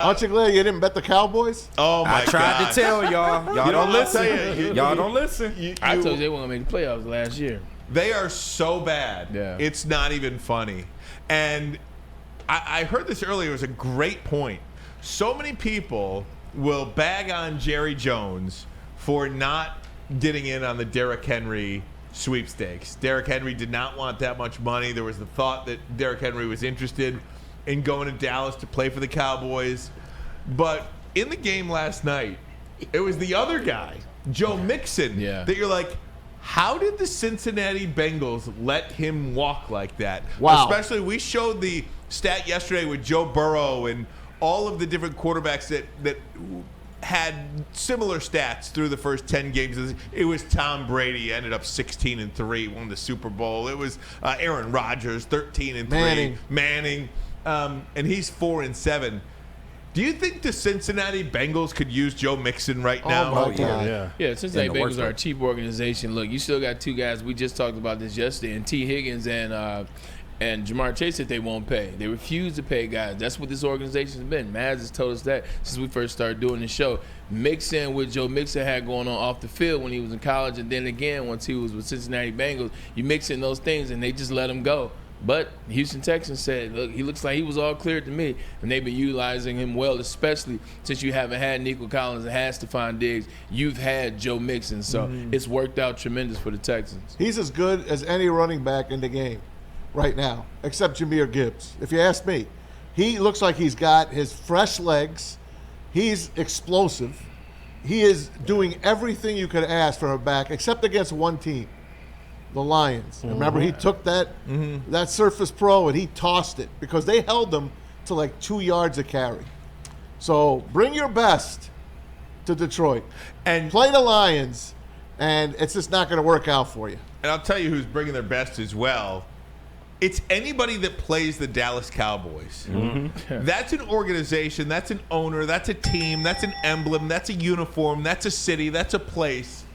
Aren't you glad you didn't bet the Cowboys? Oh my God! I tried to tell y'all. Y'all don't listen. Y'all don't listen. I told you they weren't going to make the playoffs last year. They are so bad. Yeah. It's not even funny. And I heard this earlier. It was a great point. So many people will bag on Jerry Jones for not getting in on the Derrick Henry sweepstakes. Derrick Henry did not want that much money. There was the thought that Derrick Henry was interested in going to Dallas to play for the Cowboys. But in the game last night, it was the other guy, Joe Mixon, that you're like, how did the Cincinnati Bengals let him walk like that? Wow. Especially, we showed the stat yesterday with Joe Burrow and all of the different quarterbacks that had similar stats through the first 10 games. It was Tom Brady, ended up 16-3, won the Super Bowl. It was Aaron Rodgers, 13-3. Manning. And he's 4-7. Do you think the Cincinnati Bengals could use Joe Mixon right now? Oh, my God. Yeah, Cincinnati Bengals are a cheap organization. Look, you still got two guys. We just talked about this yesterday, and T. Higgins and Jamar Chase that they won't pay. They refuse to pay guys. That's what this organization's been. Maz has told us that since we first started doing the show. Mixing what Joe Mixon had going on off the field when he was in college, and then again once he was with Cincinnati Bengals, you mix in those things, and they just let him go. But Houston Texans said, look, he looks like he was all cleared to me. And they've been utilizing him well, especially since you haven't had Nico Collins and has Stephon Diggs. You've had Joe Mixon. So it's worked out tremendous for the Texans. He's as good as any running back in the game right now, except Jahmyr Gibbs. If you ask me, he looks like he's got his fresh legs. He's explosive. He is doing everything you could ask for a back, except against one team. The Lions. Remember, he took that Surface Pro and he tossed it because they held them to like 2 yards a carry. So bring your best to Detroit and play the Lions, and it's just not going to work out for you. And I'll tell you who's bringing their best as well. It's anybody that plays the Dallas Cowboys. That's an organization, that's an owner, that's a team, that's an emblem, that's a uniform, that's a city, that's a place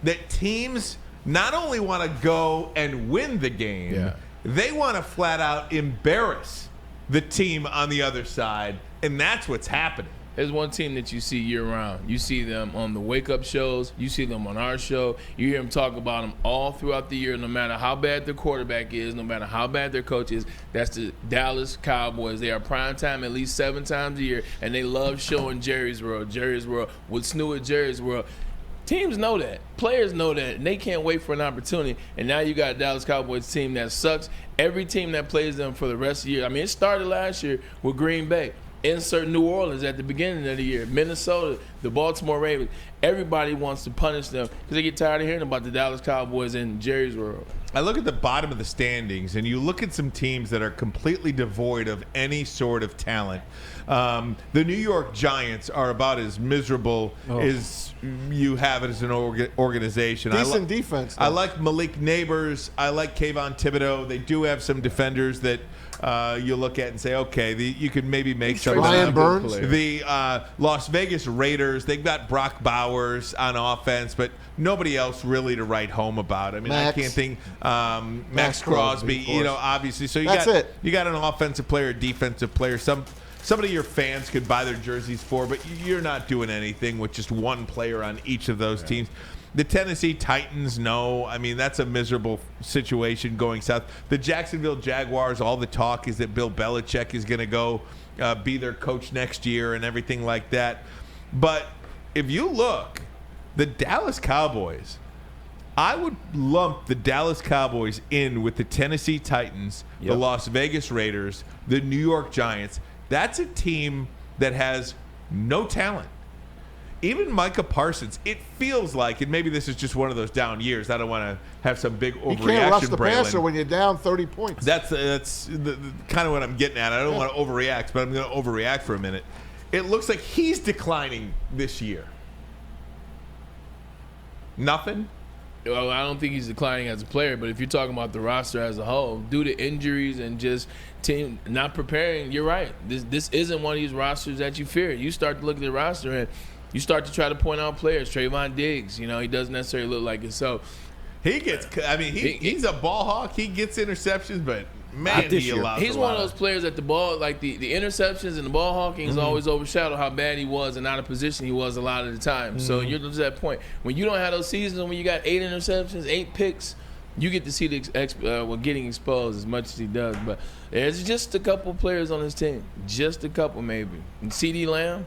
that teams not only want to go and win the game, they want to flat out embarrass the team on the other side, and that's what's happening. There's one team that you see year-round. You see them on the wake-up shows. You see them on our show. You hear them talk about them all throughout the year, no matter how bad their quarterback is, no matter how bad their coach is. That's the Dallas Cowboys. They are primetime at least 7 times a year, and they love showing Jerry's World. Jerry's World. What's new at Jerry's World? Teams know that. Players know that. And they can't wait for an opportunity. And now you got a Dallas Cowboys team that sucks. Every team that plays them for the rest of the year. I mean, it started last year with Green Bay. Insert New Orleans at the beginning of the year. Minnesota, the Baltimore Ravens. Everybody wants to punish them because they get tired of hearing about the Dallas Cowboys in Jerry's World. I look at the bottom of the standings, and you look at some teams that are completely devoid of any sort of talent. The New York Giants are about as miserable as you have it as an organization. Decent defense, though. I like Malik Neighbors. I like Kayvon Thibodeau. They do have some defenders that you look at and say, okay, you could maybe make some. Brian Burns. The Las Vegas Raiders, they've got Brock Bowers on offense, but nobody else really to write home about. I mean, I can't think. Max Crosby, you know, obviously. So you got an offensive player, a defensive player. Somebody your fans could buy their jerseys for, but you're not doing anything with just one player on each of those teams. The Tennessee Titans, no. I mean, that's a miserable situation going south. The Jacksonville Jaguars, all the talk is that Bill Belichick is going to go be their coach next year and everything like that. But if you look, the Dallas Cowboys, I would lump the Dallas Cowboys in with the Tennessee Titans, the Las Vegas Raiders, the New York Giants. That's a team that has no talent. Even Micah Parsons, it feels like, and maybe this is just one of those down years. I don't want to have some big overreaction. You can't rush the Braylon. passer when you're down 30 points. That's the kind of what I'm getting at. I don't want to overreact, but I'm going to overreact for a minute. It looks like he's declining this year. Nothing? Well, I don't think he's declining as a player, but if you're talking about the roster as a whole, due to injuries and just team not preparing, you're right. This isn't one of these rosters that you fear. You start to look at the roster and you start to try to point out players. Trayvon Diggs, you know, he doesn't necessarily look like it. So he gets. I mean, he's a ball hawk. He gets interceptions, but Man, he allows He's one of those players that the ball, like the interceptions and the ball hawking is always overshadowed how bad he was and out of position he was a lot of the time. So you're to that point. When you don't have those seasons when you got 8 interceptions, 8 picks, you get to see getting exposed as much as he does. But there's just a couple players on his team. Just a couple, maybe. And C.D. Lamb.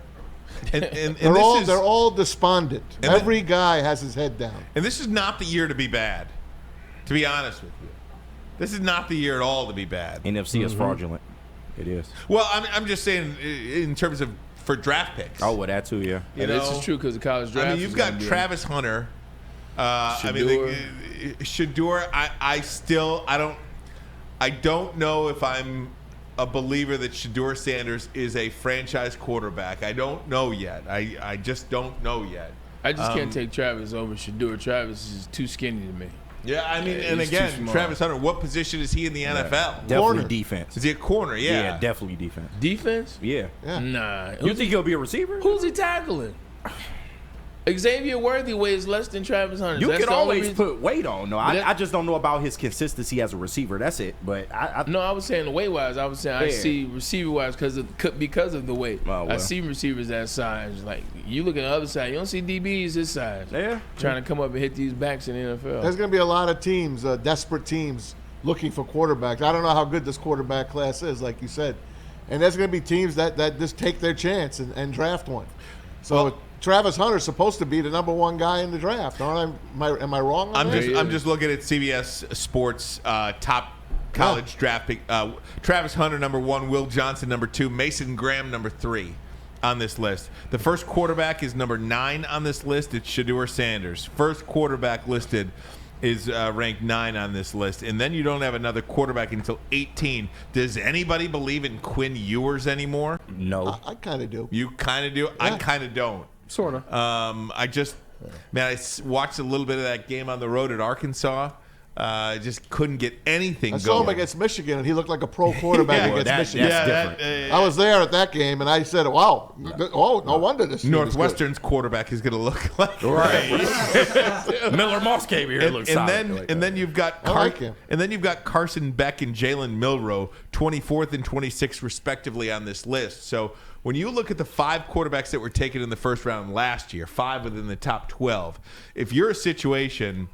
And they're all despondent. Every guy has his head down. And this is not the year to be bad, to be honest with you. This is not the year at all to be bad. NFC is fraudulent. It is. Well, I'm just saying in terms of for draft picks. Oh, well, that too, yeah. This is true because the college draft. I mean, you've got Travis Hunter. Shedeur. I don't know if I'm a believer that Shedeur Sanders is a franchise quarterback. I don't know yet. I just don't know yet. I just can't take Travis over Shedeur. Travis is too skinny to me. Yeah, I mean, and again, Travis Hunter, what position is he in the NFL? Definitely corner. Defense. Is he a corner? Yeah. Yeah, definitely defense. Defense? Yeah. Nah. You think he'll be a receiver? Who's he tackling? Xavier Worthy weighs less than Travis Hunter. You can always put weight on. No, I just don't know about his consistency as a receiver. That's it. But no, I was saying the weight wise. I was saying I see receiver wise because of the weight. Oh, well. I see receivers that size. Like you look at the other side, you don't see DBs this size. Yeah, trying to come up and hit these backs in the NFL. There's going to be a lot of teams, desperate teams, looking for quarterbacks. I don't know how good this quarterback class is, like you said, and there's going to be teams that just take their chance and draft one. So. Travis Hunter's supposed to be the number 1 guy in the draft. Am I wrong on that? I'm just looking at CBS Sports top college draft pick. Travis Hunter, number 1. Will Johnson, number 2. Mason Graham, number 3 on this list. The first quarterback is number 9 on this list. It's Shedeur Sanders. First quarterback listed is ranked 9 on this list. And then you don't have another quarterback until 18. Does anybody believe in Quinn Ewers anymore? No. I kind of do. You kind of do? Yeah. I kind of don't. Sort of. I watched a little bit of that game on the road at Arkansas. Just couldn't get anything going. I saw him against Michigan, and he looked like a pro quarterback against Michigan. That's different. I was there at that game, and I said, wow, no wonder this Northwestern's quarterback is going to look like right. Miller Moss came here. And then you've got Carson Beck and Jalen Milroe, 24th and 26th respectively on this list. So when you look at the 5 quarterbacks that were taken in the first round last year, 5 within the top 12, if you're a situation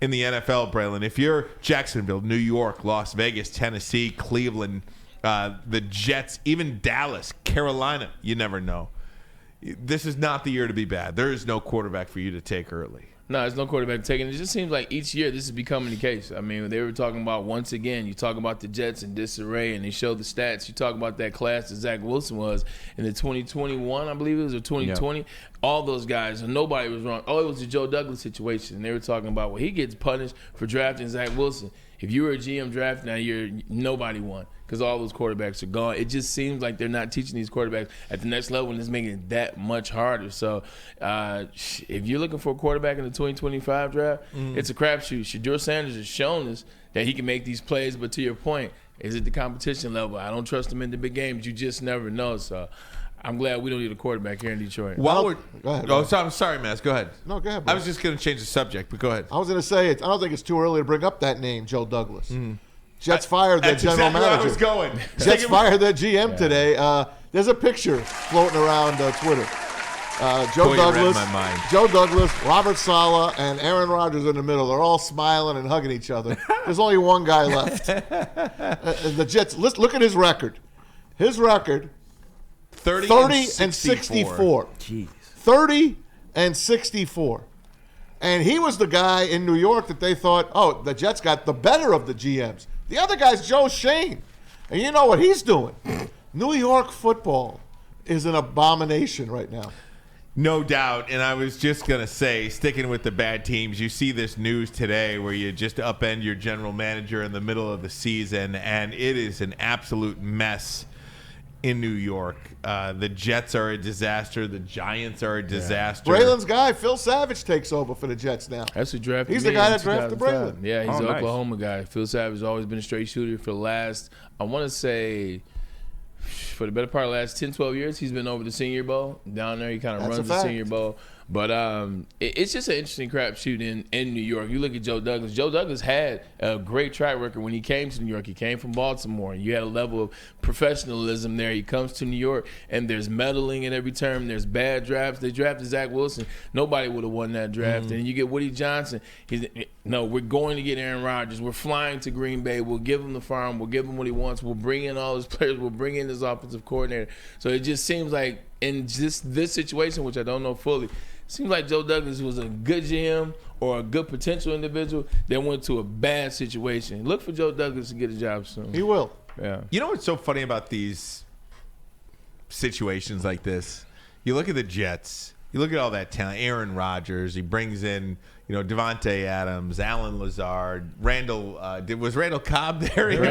in the NFL, Braylon, if you're Jacksonville, New York, Las Vegas, Tennessee, Cleveland, the Jets, even Dallas, Carolina, you never know. This is not the year to be bad. There is no quarterback for you to take early. No, there's no quarterback taking. It just seems like each year this is becoming the case. I mean, they were talking about, once again, you talk about the Jets in disarray, and they show the stats. You talk about that class that Zach Wilson was in the 2021, I believe it was, or 2020. Yeah. All those guys, and nobody was wrong. Oh, it was the Joe Douglas situation. And they were talking about, well, he gets punished for drafting Zach Wilson. If you were a GM draft now, nobody won because all those quarterbacks are gone. It just seems like they're not teaching these quarterbacks at the next level, and it's making it that much harder. So if you're looking for a quarterback in the 2025 draft, it's a crapshoot. Shedeur Sanders has shown us that he can make these plays, but to your point, is it the competition level? I don't trust him in the big games. You just never know. So I'm glad we don't need a quarterback here in Detroit. Go ahead. I'm sorry, Mass. Go ahead. No, go ahead, bro. I was just going to change the subject, but go ahead. I was going to say, I don't think it's too early to bring up that name, Joe Douglas. Jets fired their general manager. Where I was going. Jets fired their GM today. There's a picture floating around Twitter. Joe Douglas, Robert Saleh, and Aaron Rodgers in the middle. They're all smiling and hugging each other. There's only one guy left. The Jets, look at his record. His record, 30 and 64. Jeez. 30 and 64. And he was the guy in New York that they thought, oh, the Jets got the better of the GMs. The other guy's Joe Shane. And you know what he's doing. New York football is an abomination right now. No doubt. And I was just going to say, sticking with the bad teams, you see this news today where you just upend your general manager in the middle of the season, and it is an absolute mess in New York. The Jets are a disaster. The Giants are a disaster. Braylon's guy, Phil Savage, takes over for the Jets now. That's who drafted He's the guy that drafted Braylon. Yeah, he's an Oklahoma guy. Phil Savage has always been a straight shooter for the last, I want to say, for the better part of the last 10, 12 years, he's been over the Senior Bowl. Down there, he kind of runs the Senior Bowl. But it's just an interesting crapshoot in New York. You look at Joe Douglas. Joe Douglas had a great track record when he came to New York. He came from Baltimore, and you had a level of professionalism there. He comes to New York, and there's meddling in every term. There's bad drafts. They drafted Zach Wilson. Nobody would have won that draft. And you get Woody Johnson. We're going to get Aaron Rodgers. We're flying to Green Bay. We'll give him the farm. We'll give him what he wants. We'll bring in all his players. We'll bring in his offensive coordinator. So it just seems like in just this situation, which I don't know fully, seems like Joe Douglas was a good GM or a good potential individual that went to a bad situation. Look for Joe Douglas to get a job soon. He will. Yeah. You know what's so funny about these situations like this? You look at the Jets. You look at all that talent. Aaron Rodgers. He brings in, Devontae Adams, Alan Lazard, Randall. Was Randall Cobb there? He was.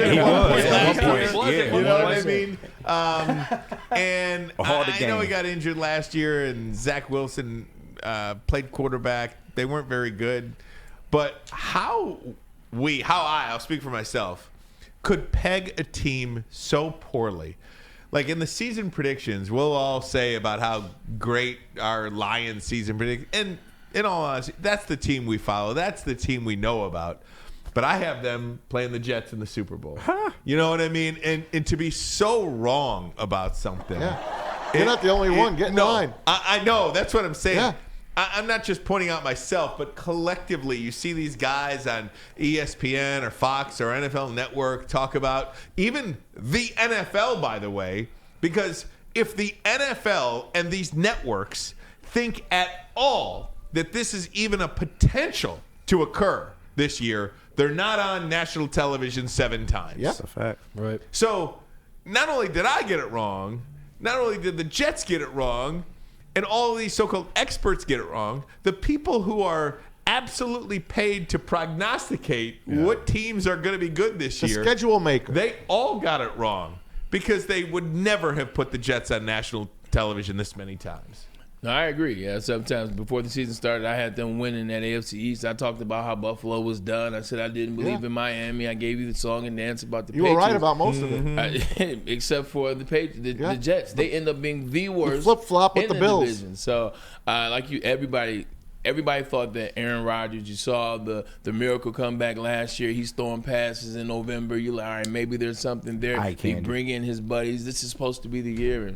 Last Yeah, year? yeah. You know what I mean? And I know he game. got injured last year, and Zach Wilson played quarterback. They weren't very good. But I'll speak for myself, could peg a team so poorly. Like in the season predictions, we'll all say about how great our Lions season prediction. And in all honesty, that's the team we follow. That's the team we know about. But I have them playing the Jets in the Super Bowl. You know what I mean? And to be so wrong about something. Yeah. You're not the only one. Get in line. I know. That's what I'm saying. Yeah. I'm not just pointing out myself, but collectively, you see these guys on ESPN or Fox or NFL Network talk about even the NFL, by the way, because if the NFL and these networks think at all that this is even a potential to occur this year, they're not on national television 7 times. Yep. That's a fact. Right. So not only did I get it wrong, not only did the Jets get it wrong, and all of these so-called experts get it wrong, the people who are absolutely paid to prognosticate what teams are going to be good this The year, schedule maker. they all got it wrong because they would never have put the Jets on national television this many times. No, I agree. Yeah, sometimes before the season started, I had them winning that AFC East. I talked about how Buffalo was done. I said I didn't believe in Miami. I gave you the song and dance about the You Patriots. were right about most of it. Except for the Patriots, the Jets. They end up being the worst. flip-flop with in the Bills. division. So, everybody thought that Aaron Rodgers, you saw the miracle comeback last year. He's throwing passes in November. You're like, all right, maybe there's something there. He bring in his buddies. This is supposed to be the year.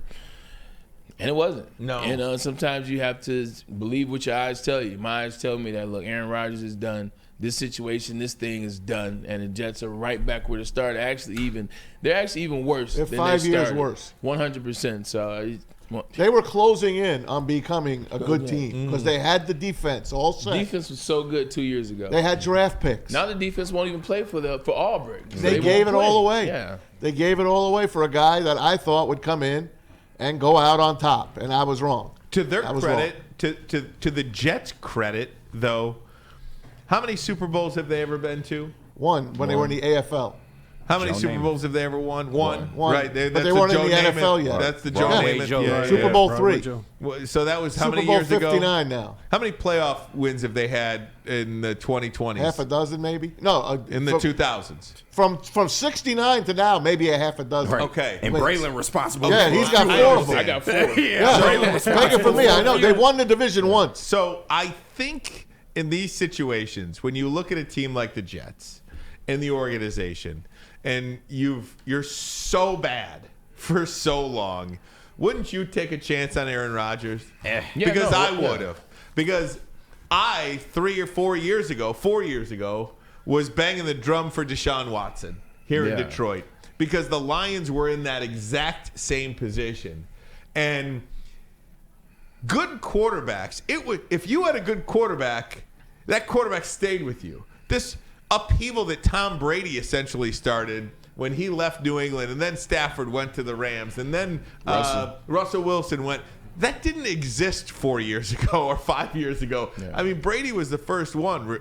And it wasn't. No. And sometimes you have to believe what your eyes tell you. My eyes tell me that, look, Aaron Rodgers is done. This situation, this thing is done. And the Jets are right back where they started. They're actually even worse. They're than 5 they years started. worse. 100%. So They were closing in on becoming a good team because they had the defense all set. defense was so good 2 years ago. They had draft picks. Now the defense won't even play for Auburn. They gave it won't all play. away. Yeah. They gave it all away for a guy that I thought would come in and go out on top, and I was wrong. To their I was credit, to the Jets' credit, though, how many Super Bowls have they ever been to? One when they were in the AFL. How many Joe Super Namath. Bowls have they ever won? One. One. Right. But That's they weren't Joe in the Namath. NFL yet. That's the Joe Broadway Namath. Joe, Yeah, right. Super yeah. Bowl Broadway III. Joe. Well, so that was how Super many Bowl years 59 ago? now. How many playoff wins have they had in the 2020s? Half a dozen, maybe? No. in the 2000s. From 69 to now, maybe a half a dozen. Right. Okay. And Braylon responsible. Yeah, he's got I 4 of them. understand. I got 4. Yeah, take it from me. I know. They won the division once. So I think in these situations, when you look at a team like the Jets and the organization, and you're so bad for so long, wouldn't you take a chance on Aaron Rodgers? Because I would have. Because I 3 or 4 years ago, was banging the drum for Deshaun Watson here in Detroit because the Lions were in that exact same position. And good quarterbacks, if you had a good quarterback, that quarterback stayed with you. This upheaval that Tom Brady essentially started when he left New England, and then Stafford went to the Rams, and then Russell Wilson went. That didn't exist 4 years ago or 5 years ago. Yeah. I mean, Brady was the first one,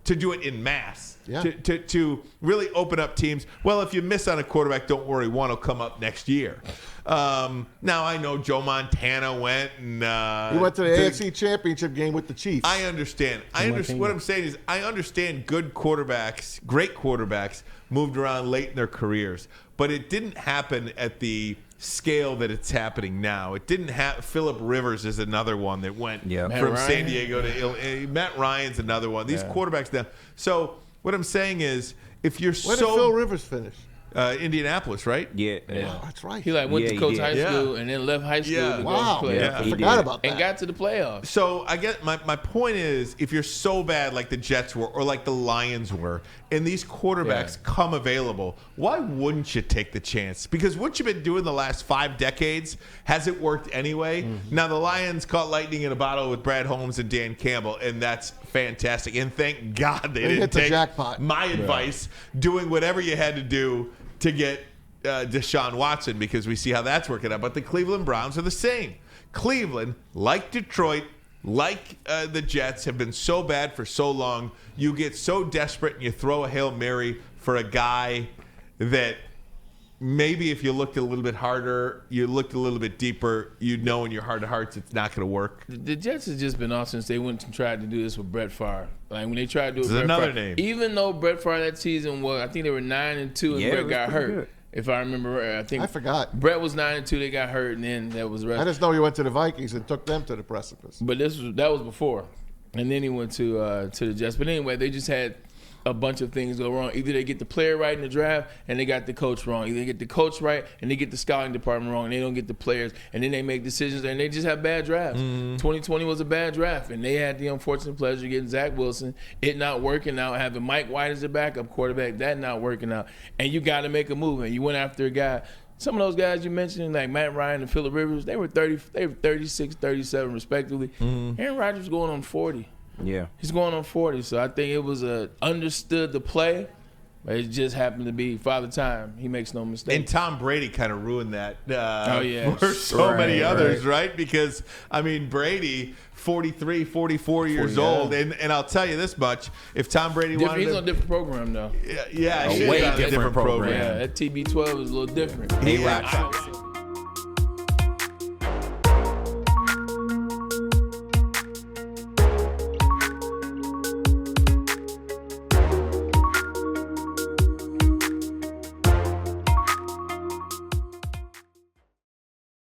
to do it in mass, to really open up teams. Well, if you miss on a quarterback, don't worry, one will come up next year. Now, I know Joe Montana went and He went to the AFC Championship game with the Chiefs. I understand. What I'm saying is I understand good quarterbacks, great quarterbacks, moved around late in their careers. But it didn't happen at the scale that it's happening now. It didn't have. Phillip Rivers is another one that went from San Diego to Matt Ryan's another one. These quarterbacks now. So what I'm saying is, if you're When did Phil Rivers finish? Indianapolis, right? Yeah. Oh, that's right. He went to coach high school and then left high school to go play. I forgot about that. And got to the playoffs. So I get my point is, if you're so bad like the Jets were or like the Lions were, and these quarterbacks come available, why wouldn't you take the chance? Because what you've been doing the last 5 decades, has it worked anyway? Mm-hmm. Now the Lions caught lightning in a bottle with Brad Holmes and Dan Campbell, and that's fantastic. And thank God they didn't take jackpot. My advice, doing whatever you had to do to get Deshaun Watson, because we see how that's working out. But the Cleveland Browns are the same. Cleveland, like Detroit, like the Jets, have been so bad for so long. You get so desperate and you throw a Hail Mary for a guy that maybe if you looked a little bit harder, you looked a little bit deeper, you'd know in your heart of hearts it's not going to work. The Jets have just been off since they went and tried to do this with Brett Favre. Like when they tried to do it with another Brett Favre, name. Even though Brett Favre that season was, I think they were 9-2 and Brett got hurt. Good. If I remember right, I forgot. Brett was 9-2, they got hurt, and then that was the rest. I just know he went to the Vikings and took them to the precipice. But that was before, and then he went to the Jets. But anyway, they just had a bunch of things go wrong. Either they get the player right in the draft and they got the coach wrong. Either they get the coach right and they get the scouting department wrong and they don't get the players. And then they make decisions and they just have bad drafts. 2020 was a bad draft, and they had the unfortunate pleasure of getting Zach Wilson, it not working out, having Mike White as a backup quarterback, that not working out. And you got to make a move. And you went after a guy. Some of those guys you mentioned, like Matt Ryan and Phillip Rivers, they were 36, 37 respectively. Aaron Rodgers going on 40. Yeah. He's going on 40, so I think it was understood the play, but it just happened to be Father Time. He makes no mistake. And Tom Brady kind of ruined that for so many others, right? Because, I mean, Brady, 43, 44 years old, and I'll tell you this much, if Tom Brady wanted He's to... on a different program, though. Yeah, a way different program. Yeah, that TB12 is a little different. He rocks.